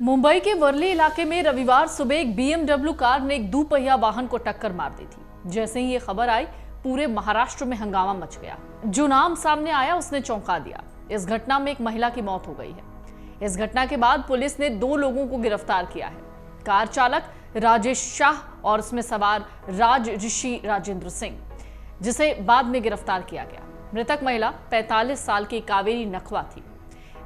मुंबई के वर्ली इलाके में रविवार सुबह एक BMW कार ने एक दोपहिया वाहन को टक्कर मार दी थी। जैसे ही ये खबर आई, पूरे महाराष्ट्र में हंगामा मच गया। जो नाम सामने आया उसने चौंका दिया। इस घटना में एक महिला की मौत हो गई है। इस घटना के बाद पुलिस ने 2 लोगों को गिरफ्तार किया है। कार चालक राजेश शाह और उसमें सवार राज ऋषि राजेंद्र सिंह, जिसे बाद में गिरफ्तार किया गया। मृतक महिला 45 साल की कावेरी नखवा थी।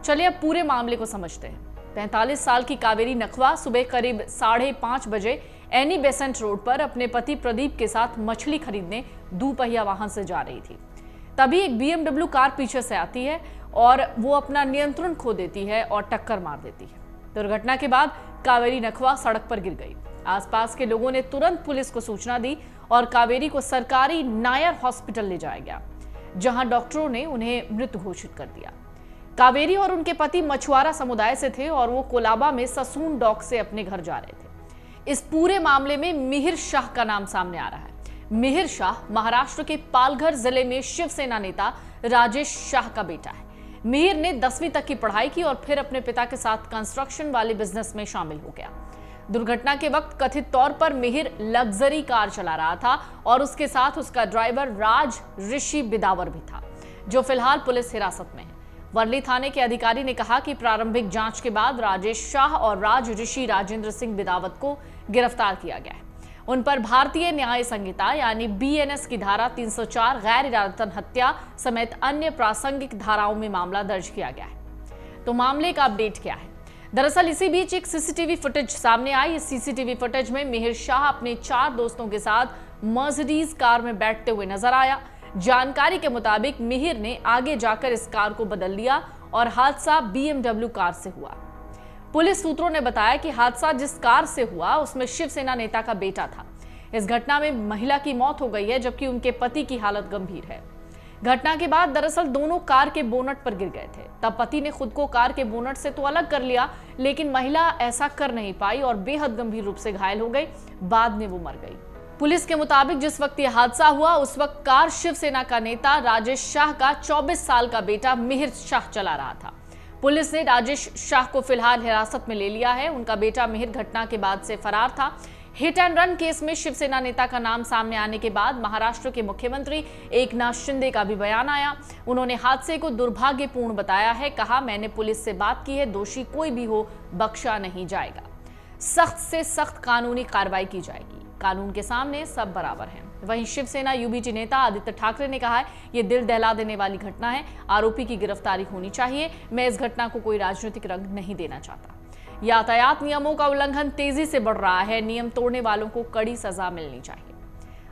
चलिए अब पूरे मामले को समझते हैं। 45 साल की कावेरी नखवा सुबह करीब 5:30 बजे एनी बेसेंट रोड पर अपने पति प्रदीप के साथ मछली खरीदने दोपहिया वाहन से जा रही थी। तभी एक BMW कार पीछे से आती है और वो अपना नियंत्रण खो देती है और टक्कर मार देती है। दुर्घटना के बाद कावेरी नखवा सड़क पर गिर गई। आसपास के लोगों ने तुरंत पुलिस को सूचना दी और कावेरी को सरकारी नायर हॉस्पिटल ले जाया गया, जहां डॉक्टरों ने उन्हें मृत घोषित कर दिया। कावेरी और उनके पति मछुआरा समुदाय से थे और वो कोलाबा में ससून डॉक से अपने घर जा रहे थे। इस पूरे मामले में मिहिर शाह का नाम सामने आ रहा है। मिहिर शाह महाराष्ट्र के पालघर जिले में शिवसेना नेता राजेश शाह का बेटा है। मिहिर ने 10वीं तक की पढ़ाई की और फिर अपने पिता के साथ कंस्ट्रक्शन वाले बिजनेस में शामिल हो गया। दुर्घटना के वक्त कथित तौर पर मिहिर लग्जरी कार चला रहा था और उसके साथ उसका ड्राइवर राज ऋषि बिदावर भी था, जो फिलहाल पुलिस हिरासत में है। वर्ली थाने के अधिकारी ने कहा कि प्रारंभिक जांच के बाद राजेश शाह और राज ऋषि राजेंद्र सिंह बिदावत को गिरफ्तार किया गया है। उन पर भारतीय न्याय संहिता यानी BNS की धारा 304 गैर इरादतन हत्या समेत अन्य प्रासंगिक धाराओं में मामला दर्ज किया गया है। तो मामले का अपडेट क्या है? दरअसल इसी बीच एक CCTV फुटेज सामने आई। इस CCTV फुटेज में मिहिर शाह अपने 4 दोस्तों के साथ मर्सिडीज कार में बैठते हुए नजर आया। जानकारी के मुताबिक मिहिर ने आगे जाकर इस कार को बदल लिया और हादसा BMW कार से हुआ। पुलिस सूत्रों ने बताया कि हादसा जिस कार से हुआ उसमें शिवसेना नेता का बेटा था। इस घटना में महिला की मौत हो गई है, जबकि उनके पति की हालत गंभीर है। घटना के बाद दरअसल दोनों कार के बोनट पर गिर गए थे। तब पति ने खुद को कार के बोनट से तो अलग कर लिया, लेकिन महिला ऐसा कर नहीं पाई और बेहद गंभीर रूप से घायल हो गई। बाद में वो मर गई। पुलिस के मुताबिक जिस वक्त यह हादसा हुआ उस वक्त कार शिवसेना का नेता राजेश शाह का 24 साल का बेटा मिहिर शाह चला रहा था। पुलिस ने राजेश शाह को फिलहाल हिरासत में ले लिया है। उनका बेटा मिहिर घटना के बाद से फरार था। हिट एंड रन केस में शिवसेना नेता का नाम सामने आने के बाद महाराष्ट्र के मुख्यमंत्री एकनाथ शिंदे का भी बयान आया। उन्होंने हादसे को दुर्भाग्यपूर्ण बताया है। कहा, मैंने पुलिस से बात की है, दोषी कोई भी हो बख्शा नहीं जाएगा। सख्त से सख्त कानूनी कार्रवाई की जाएगी। कानून के सामने सब बराबर हैं। वहीं शिवसेना UBT नेता आदित्य ठाकरे ने कहा है, ये दिल दहला देने वाली घटना है। आरोपी की गिरफ्तारी होनी चाहिए। मैं इस घटना को कोई राजनीतिक रंग नहीं देना चाहता। यातायात नियमों का उल्लंघन तेजी से बढ़ रहा है। नियम तोड़ने वालों को कड़ी सजा मिलनी चाहिए।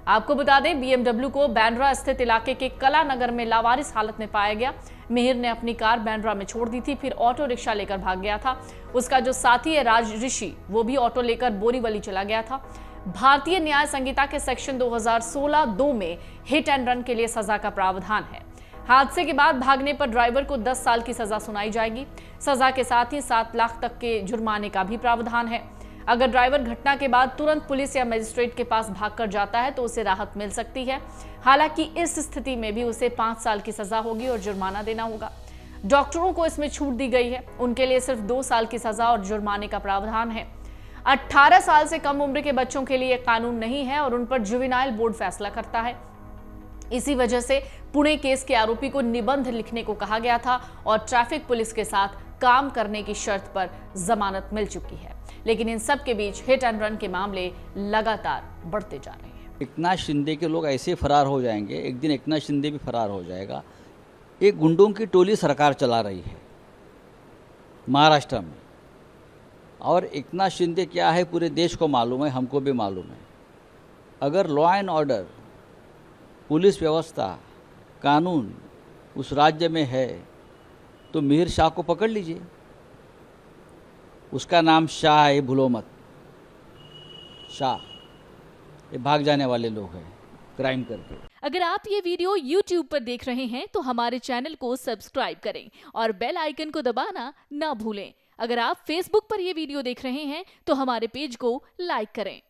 आपको बता दें, BMW को बांद्रा स्थित इलाके के कला नगर में लावारिस हालत में पाया गया। मिहिर ने अपनी कार बांद्रा में छोड़ दी थी, फिर ऑटो रिक्शा लेकर भाग गया था। उसका जो साथी है राज ऋषि, वो भी ऑटो लेकर बोरीवली चला गया था। भारतीय न्याय संहिता के सेक्शन 2016(2) में हिट एंड रन के लिए सजा का प्रावधान है। हादसे के बाद भागने पर ड्राइवर को 10 साल की सजा सुनाई जाएगी। सजा के साथ ही 7 लाख तक के जुर्माने का भी प्रावधान है। अगर ड्राइवर घटना के बाद तुरंत पुलिस या मजिस्ट्रेट के पास भागकर जाता है तो उसे राहत मिल सकती है। हालांकि इस स्थिति में भी उसे 5 साल की सजा होगी और जुर्माना देना होगा। डॉक्टरों को इसमें छूट दी गई है। उनके लिए सिर्फ 2 साल की सजा और जुर्माने का प्रावधान है। 18 साल से कम उम्र के बच्चों के लिए कानून नहीं है और उन पर जुवेनाइल बोर्ड फैसला करता है। इसी वजह से पुणे केस के आरोपी को निबंध लिखने को कहा गया था और ट्रैफिक पुलिस के साथ काम करने की शर्त पर जमानत मिल चुकी है। लेकिन इन सब के बीच हिट एंड रन के मामले लगातार बढ़ते जा रहे हैं। एकनाथ शिंदे के लोग ऐसे फरार हो जाएंगे, एक दिन एकनाथ शिंदे भी फरार हो जाएगा। एक गुंडों की टोली सरकार चला रही है महाराष्ट्र में, और एकनाथ शिंदे क्या है पूरे देश को मालूम है, हमको भी मालूम है। अगर लॉ एंड ऑर्डर, पुलिस व्यवस्था, कानून उस राज्य में है तो मिहिर शाह को पकड़ लीजिए। उसका नाम शाह है, भूलो मत। शाह, ये भाग जाने वाले लोग हैं क्राइम करके। अगर आप ये वीडियो YouTube पर देख रहे हैं तो हमारे चैनल को सब्सक्राइब करें और बेल आइकन को दबाना ना भूलें। अगर आप Facebook पर ये वीडियो देख रहे हैं तो हमारे पेज को लाइक करें।